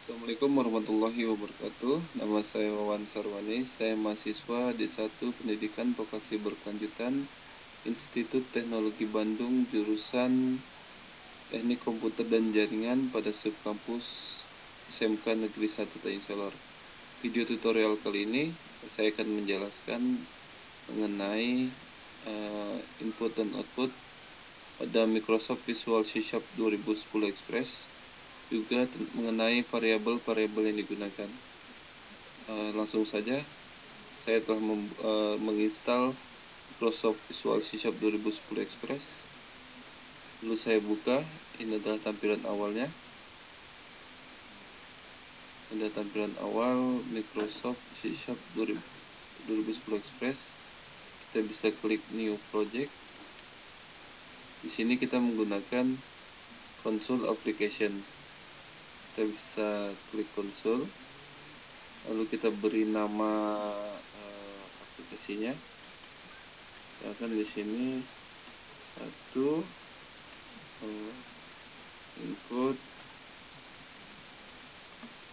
Assalamualaikum warahmatullahi wabarakatuh. Nama saya Wawan Sarwani. Saya mahasiswa D1 Pendidikan Vokasi Berkelanjutan Institut Teknologi Bandung, jurusan Teknik Komputer dan Jaringan pada subkampus SMK Negeri 1 Tanjung Selor. Video tutorial kali ini saya akan menjelaskan mengenai input dan output pada Microsoft Visual C# 2010 Express, juga mengenai variabel-variabel yang digunakan. Langsung saja, saya telah menginstal Microsoft Visual C# 2010 Express. Lalu saya buka. Ini adalah tampilan awalnya. Ada tampilan awal Microsoft C# 2010 Express. Kita bisa klik New Project. Di sini kita menggunakan Console Application. Kita bisa klik Console, lalu kita beri nama aplikasinya. Misalkan di sini input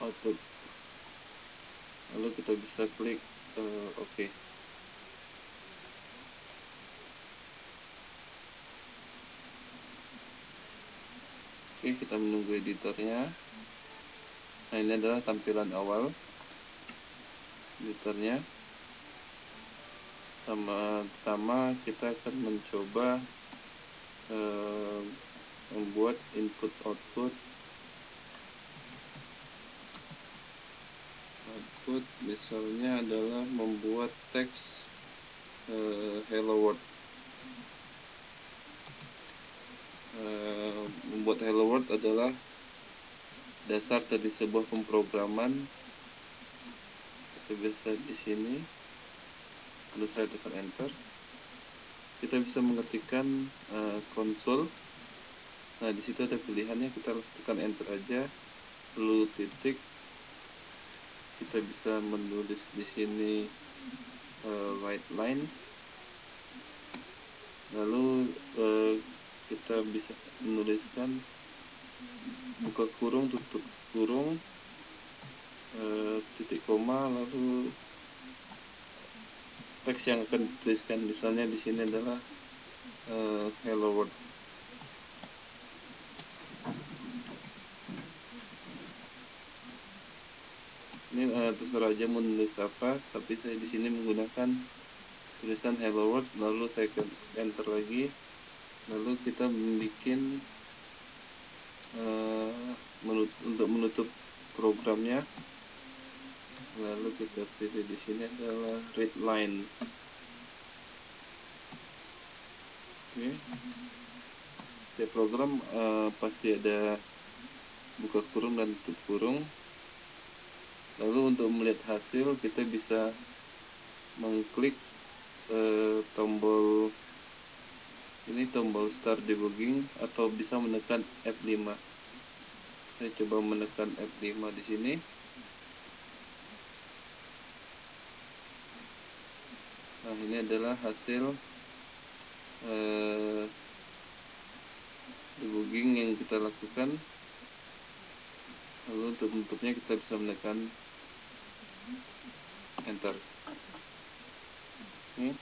output, lalu kita bisa klik OK. Oke, kita menunggu editornya. Nah, ini adalah tampilan awal editornya. Pertama kita akan mencoba membuat input output. Misalnya adalah membuat teks hello world. Membuat hello world adalah dasar dari sebuah pemrograman. Kita bisa di sini, lalu saya tekan enter. Kita bisa mengetikkan konsol. Nah, di situ ada pilihannya, kita harus tekan enter aja, lalu titik. Kita bisa menulis di sini write line, lalu kita bisa menuliskan buka kurung, tutup kurung, titik koma, lalu teks yang akan dituliskan. Misalnya di sini adalah hello world. Ini terserah aja mau nulis apa, tapi saya di sini menggunakan tulisan hello world, lalu saya enter lagi, lalu kita membuat untuk menutup programnya, lalu kita pilih di sini adalah read line. Oke. Setiap program pasti ada buka kurung dan tutup kurung. Lalu untuk melihat hasil, kita bisa mengklik tombol start debugging, atau bisa menekan F5. Saya coba menekan F5 di sini. Nah, ini adalah hasil debugging yang kita lakukan. Lalu untuk menutupnya kita bisa menekan enter. Oke.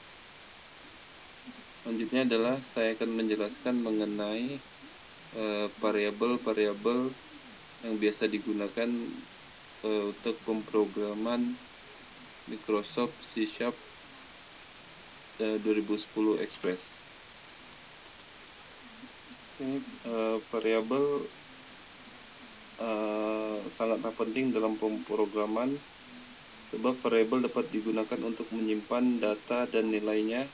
Selanjutnya adalah saya akan menjelaskan mengenai variabel-variabel yang biasa digunakan untuk pemrograman Microsoft C# 2010 Express. Variabel sangatlah penting dalam pemrograman, sebab variabel dapat digunakan untuk menyimpan data dan nilainya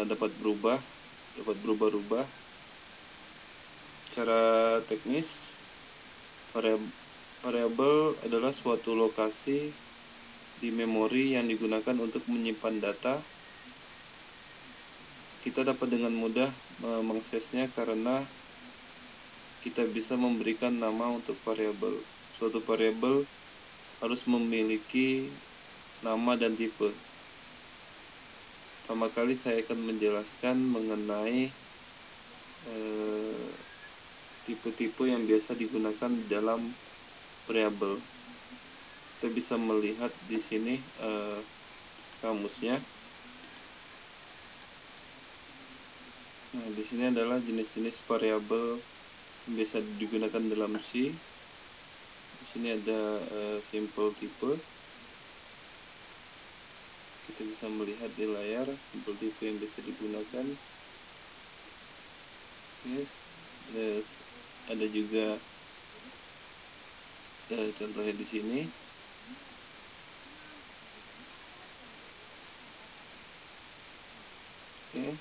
dapat berubah-ubah. Secara teknis, variabel adalah suatu lokasi di memori yang digunakan untuk menyimpan data. Kita dapat dengan mudah mengaksesnya karena kita bisa memberikan nama untuk variabel. Suatu variabel harus memiliki nama dan tipe. Pertama kali saya akan menjelaskan mengenai tipe-tipe yang biasa digunakan dalam variabel. Kita bisa melihat di sini kamusnya. Nah, di sini adalah jenis-jenis variabel yang biasa digunakan dalam C. Di sini ada simple type. Kita bisa melihat di layar simple type yang bisa digunakan. Yes. Terus ada juga contohnya di sini. Oke.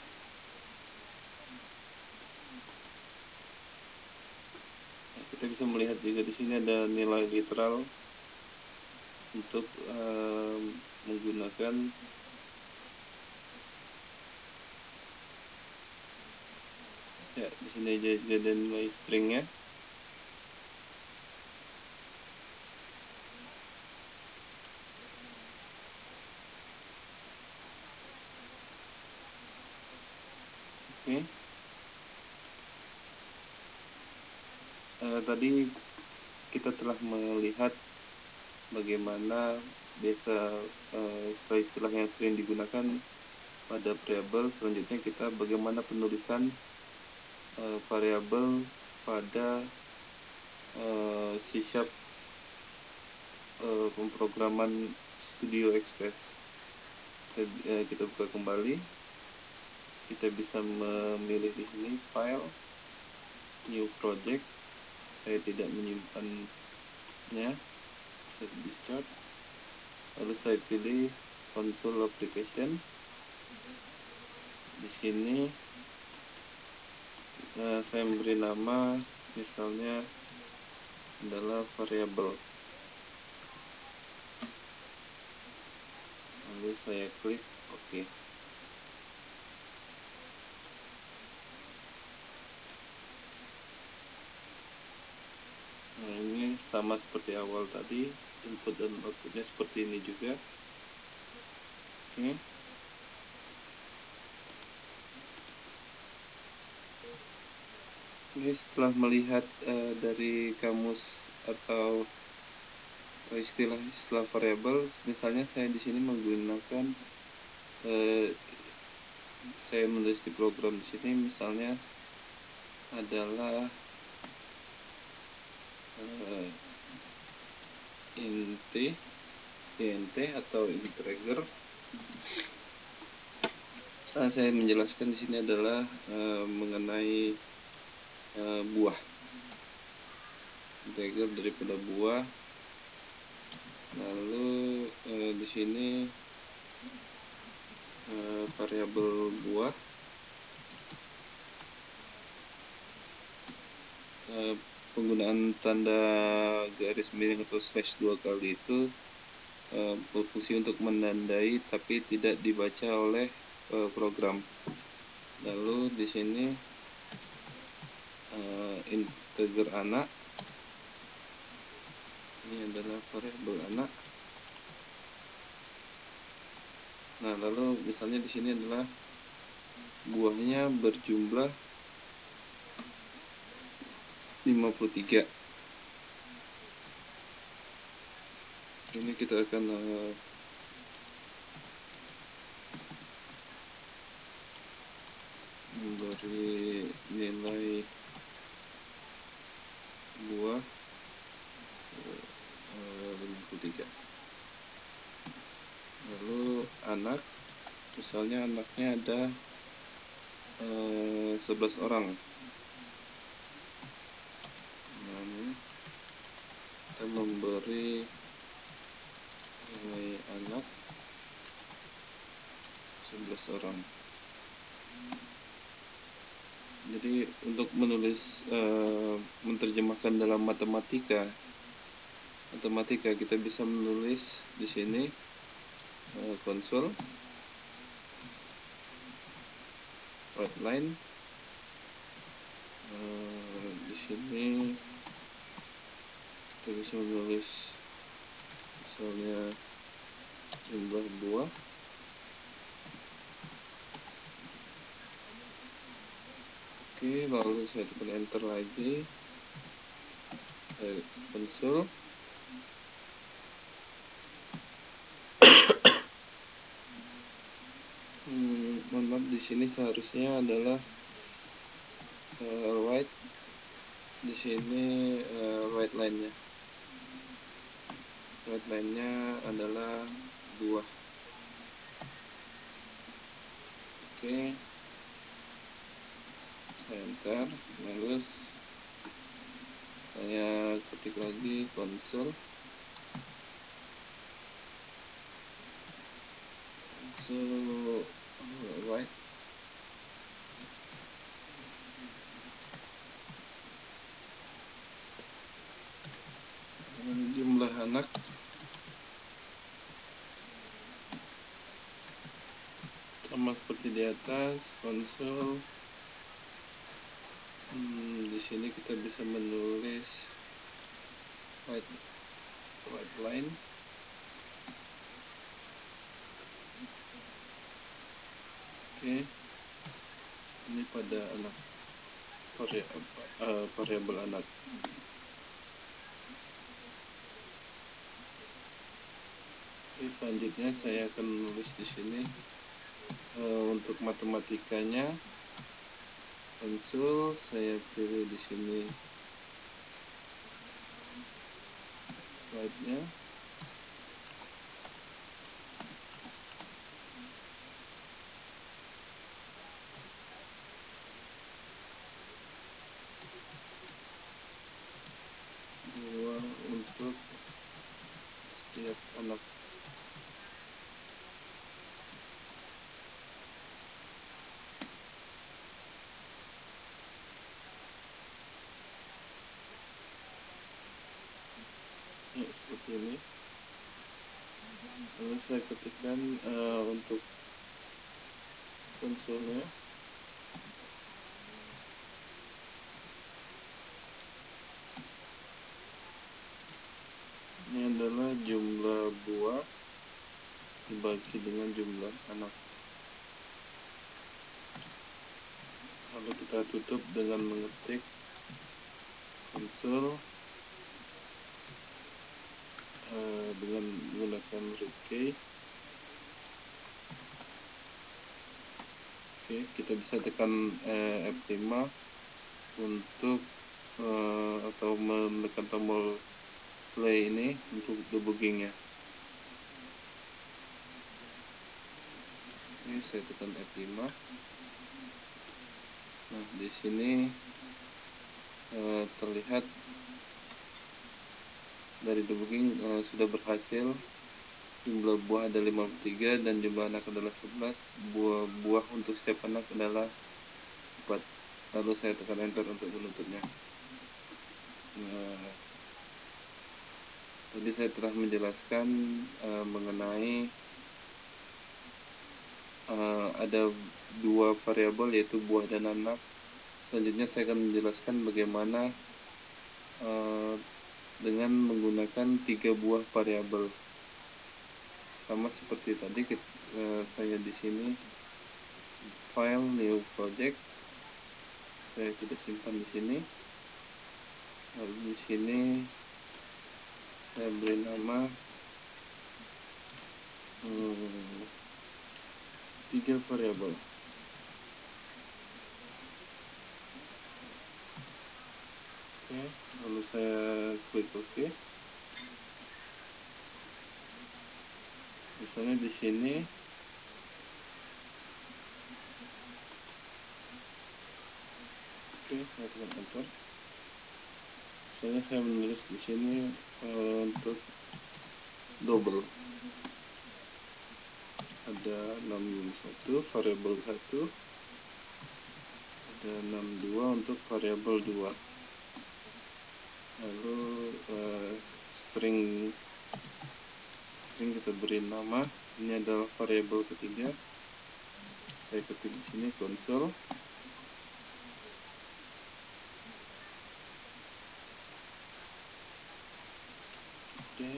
Nah, kita bisa melihat juga di sini ada nilai literal untuk menggunakan ya, di sini juga ada nilai stringnya. Oke. Tadi kita telah melihat bagaimana biasa istilah-istilah yang sering digunakan pada variabel. Selanjutnya kita bagaimana penulisan variabel pada C# pemrograman Studio Express. Kita buka kembali. Kita bisa memilih di sini file, new project. Saya tidak menyimpannya. Set discharge. Lalu saya pilih console application. Di sini saya memberi nama, misalnya adalah variabel. Lalu saya klik OK. Nah, ini sama seperti awal tadi, input dan outputnya seperti ini juga. Oke. Ini setelah melihat dari kamus atau istilah-istilah variabel, misalnya saya di sini menggunakan saya menulis di program di sini misalnya adalah int atau integer. Saya menjelaskan di sini adalah mengenai buah, integer daripada buah. Lalu di sini variabel buah, penggunaan tanda garis miring atau slash 2 kali itu berfungsi untuk menandai tapi tidak dibaca oleh program. Lalu di sini integer anak, ini adalah variabel anak. Nah, lalu misalnya di sini adalah buahnya berjumlah 53. Ini kita akan memberi nilai buah 53. Lalu anak, misalnya anaknya ada 11 orang. Nah, ini kita memberi nilai anak 11 orang. Jadi untuk menulis menerjemahkan dalam matematika kita bisa menulis di sini console write line. Di sini kita bisa menulis misalnya jumlah buah. Oke, lalu saya tekan enter lagi. Console alamat di sini seharusnya adalah white. Di sini white line-nya. White line-nya adalah buah. Oke. Saya enter, lalu saya ketik lagi console right. Jumlah anak sama seperti di atas konsol. Di sini kita bisa menulis white line. Oke, ini pada anak variabel anak. Oke, selanjutnya saya akan menulis di sini untuk matematikanya. Konsol saya pilih di sini white-nya. Dua untuk setiap anak. Ya, seperti ini. Lalu saya ketikkan untuk konsolnya. Ini adalah jumlah buah dibagi dengan jumlah anak. Lalu kita tutup dengan mengetik konsol dengan menggunakan root key. Oke, kita bisa tekan F5 untuk atau menekan tombol play ini untuk debuggingnya. Oke, saya tekan F5. Nah, di sini terlihat dari debugging sudah berhasil. Jumlah buah ada 53 dan jumlah anak adalah 11. Buah untuk setiap anak adalah 4. Lalu saya tekan enter untuk menutupnya. Tadi saya telah menjelaskan mengenai ada dua variabel yaitu buah dan anak. Selanjutnya saya akan menjelaskan bagaimana dengan menggunakan 3 buah variabel. Sama seperti tadi, saya di sini file new project, saya tidak simpan di sini. Lalu di sini saya beri nama 3 variabel. Oke, lalu saya klik OK. Misalnya di sini saya tekan enter. Misalnya saya menulis di sini untuk double. Ada 61 variabel 1, ada 62 untuk variabel 2. Lalu string kita beri nama. Ini adalah variabel ketiga. Saya ketik di sini console. Oke.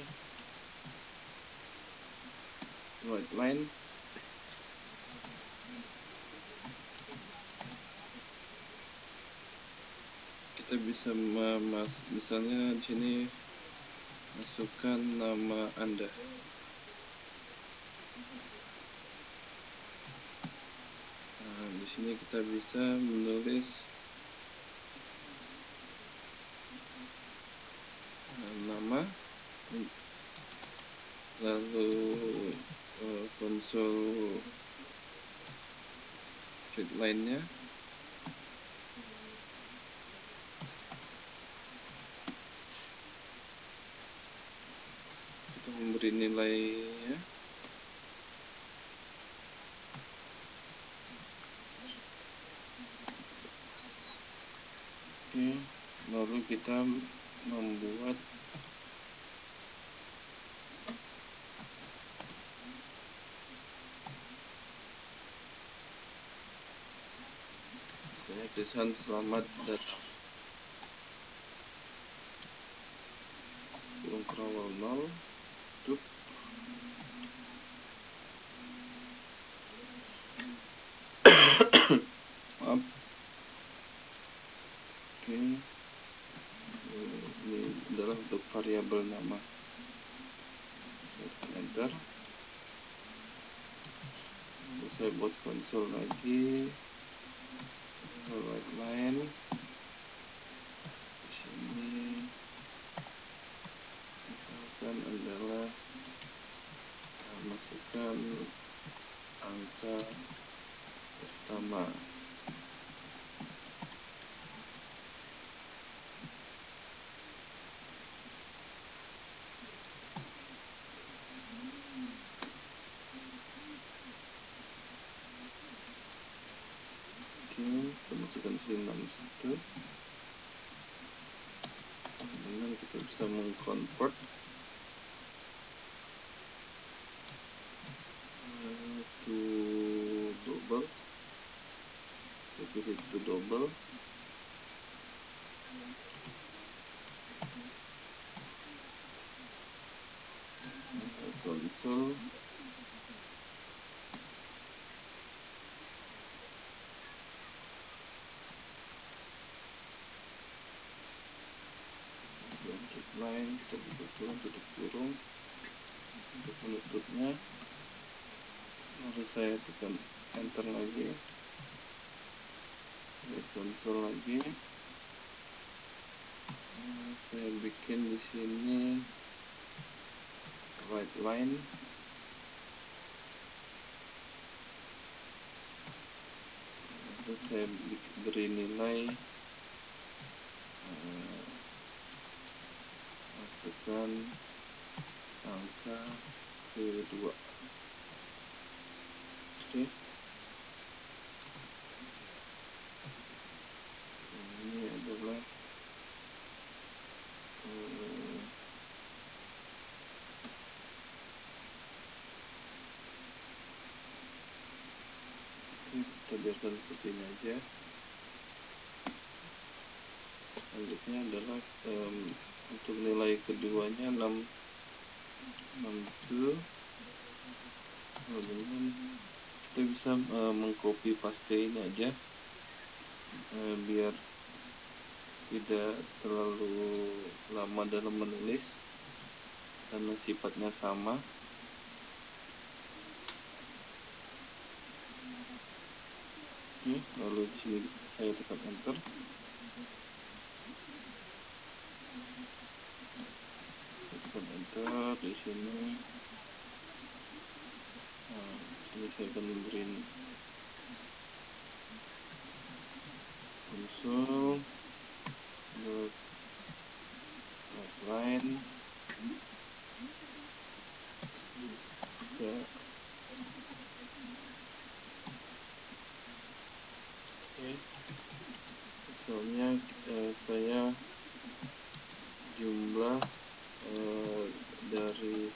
White line. Kita bisa misalnya di sini masukkan nama Anda. Nah, di sini kita bisa menulis nama, lalu konsol readline-nya, kita memberi nilainya. Oke, lalu kita membuat misalnya tulisan selamat datang, kurung kerawal 0, tutup. Maaf. Oke, ini adalah untuk variabel nama. Saya tekan enter. Lalu saya buat konsol lagi, right line. Di sini misalkan adalah kita masukkan angka pertama. Oke, kita masukkan di sini 61. Kemudian kita bisa mengconvert to double. Kita pilih to double. Console. Subject line kita buka kurung, tutup kurung. Untuk penutupnya, lalu saya tekan enter lagi, lihat konsol lagi. Saya bikin di sini right line, lalu saya beri nilai, masukkan angka kedua. Oke, ini adalah kita biarkan seperti ini aja. Selanjutnya adalah untuk nilai keduanya 62. Kemudian kita bisa mengcopy paste ini aja, biar tidak terlalu lama dalam menulis karena sifatnya sama. Oke, lalu di sini saya tekan enter. Saya tekan enter di sini. Nah, di sini saya akan memberi konsol line ke misalnya saya jumlah dari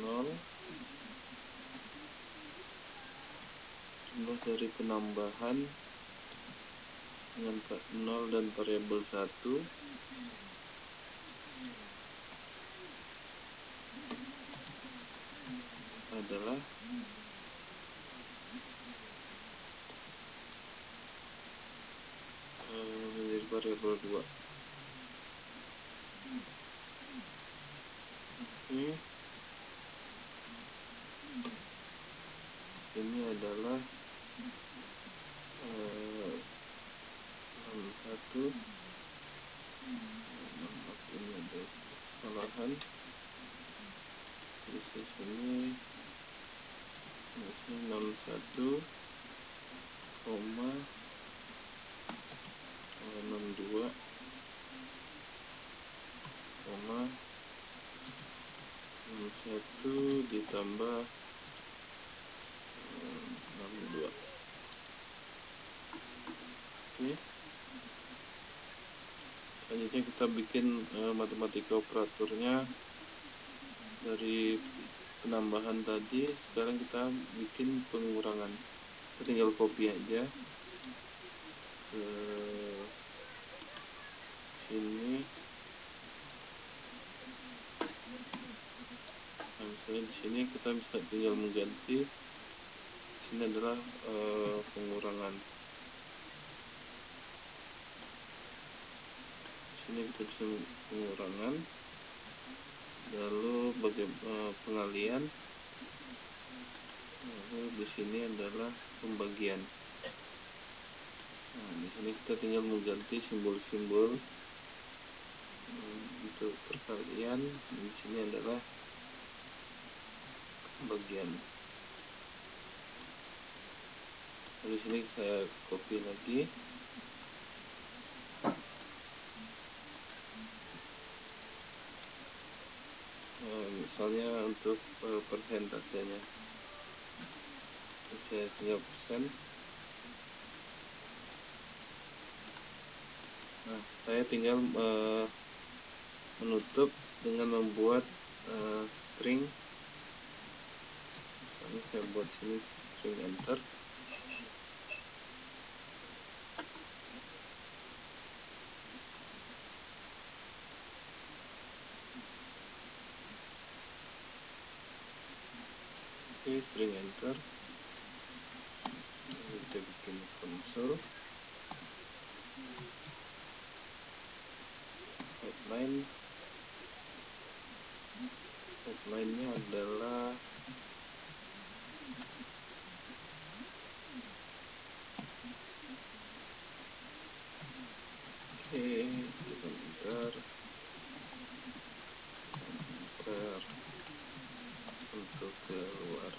0, jumlah dari penambahan dengan 0 dan variabel 1 adalah menjadi variabel 2. Oke. Ini adalah 61. Maaf, ini ada kesalahan. Terus di sini 61, 62, 61 ditambah 62. Oke. Selanjutnya kita bikin matematika operatornya dari penambahan tadi. Sekarang kita bikin pengurangan. Kita tinggal copy aja ke sini. Nah, misalnya di sini kita bisa tinggal mengganti. Sini adalah pengurangan. Sini kita bisa pengurangan. Lalu bagaimana pengalian. Lalu di sini adalah pembagian. Nah, di sini kita tinggal mengganti simbol-simbol untuk perkalian. Di sini adalah pembagian. Lalu sini saya copy lagi. Misalnya untuk persentasenya, saya tinggal persen. Nah, saya tinggal menutup dengan membuat string. Misalnya saya buat sini string enter. Oke, string enter. Lalu kita bikin console. Headline-nya adalah kita enter untuk keluar.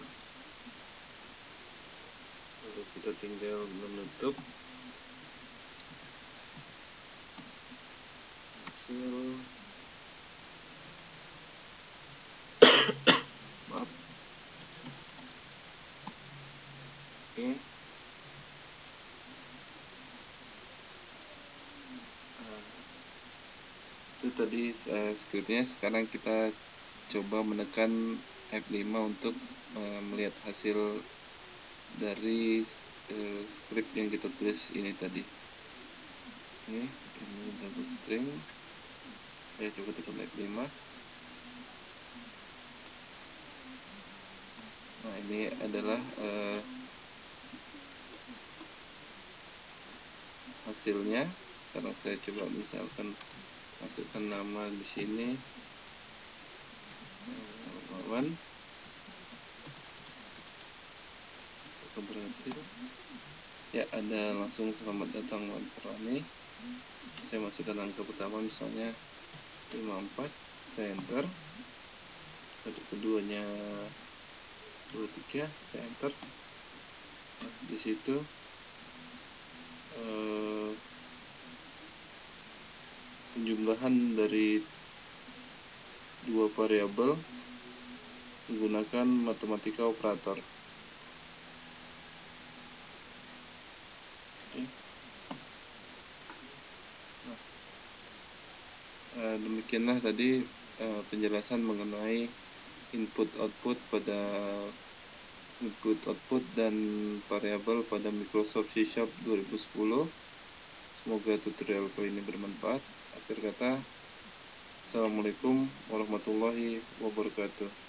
Lalu kita tinggal menutup hasil. Maaf. Oke. Itu tadi skripnya. Sekarang kita coba menekan F5 untuk melihat hasil dari skrip yang kita tulis ini tadi. Oke, ini double string. Saya coba tekan F5. Nah, ini adalah hasilnya. Sekarang saya coba misalkan masukkan nama di sini, Wawan. Apakah berhasil? Ya, ada langsung selamat datang Wawan Sarwani. Saya masukkan angka pertama misalnya 54, saya enter. Lalu keduanya 23, saya enter. Nah, di situ penjumlahan dari dua variabel menggunakan matematika operator. Oke. Nah, demikianlah tadi penjelasan mengenai input-output dan variabel pada Microsoft C# 2010. Semoga tutorial kali ini bermanfaat. Akhir kata, Assalamualaikum warahmatullahi wabarakatuh.